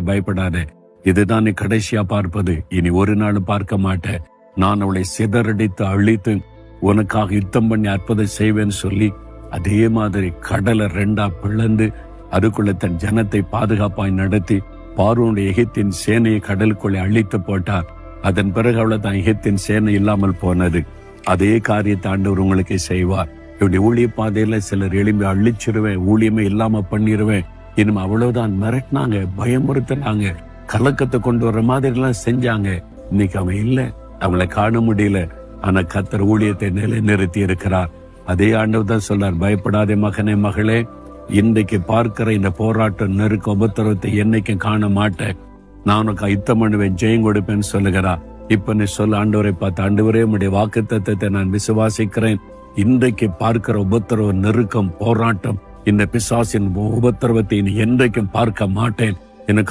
பயப்படாதே, இதுதான் நீ கடைசியா பார்ப்பது, இனி ஒரு நாளும் பார்க்க மாட்டேன். நான் அவளை சிதறடித்து அழித்து உனக்காக யுத்தம் பண்ணி அற்புதம் செய்வேன்னு சொல்லி அதே மாதிரி கடலை 2 பிளந்து அதுக்குள்ள தன் ஜனத்தை பாதுகாப்பாய் நடத்தி பார்வோனுடைய எகிப்தின் சேனையை கடலுக்குள்ளே அழித்து போட்டார். அதன் பிறகு அவ்வளவுதான், எகிப்தின் சேனை இல்லாமல் போனது. அதே காரியத்தை ஆண்டவர் உங்களுக்கு செய்வார். இப்படி ஊழிய பாதையில சிலர் எழும்பி அழிச்சிருவேன், ஊழியமே இல்லாம பண்ணிடுவேன், இனிமே அவ்வளவுதான் மிரட்டினாங்க, பயமுறுத்தினாங்க, கலக்கத்தை கொண்டு வர்ற மாதிரி எல்லாம் செஞ்சாங்க. இன்னைக்கு அவன் இல்லை, அவங்களை காண முடியல. ஆனா கர்த்தர் ஊழியத்தை நிலைநிறுத்தி இருக்கிறார். அதே ஆண்டவர் தான் சொல்றார், பயப்படாதே மகனே மகளே, இன்றைக்கு பார்க்கிற இந்த போராட்டம் நெருக்க உபத்திரவத்தை என்னைக்கும் காண மாட்டேன், நான் உனக்கு யுத்தம் பண்ணுவேன், ஜெயம் கொடுப்பேன்னு சொல்லுகிறார். இப்ப நீ சொல்ல, ஆண்டவரை பார்த்து, ஆண்டவரே உம்முடைய வாக்குத்தத்தத்தை நான் விசுவாசிக்கிறேன், இன்றைக்கு பார்க்கிற உபத்திரவ நெருக்கம் போராட்டம், இந்த பிசாசின் உபத்திரவத்தை இனி என்றைக்கும் பார்க்க மாட்டேன்,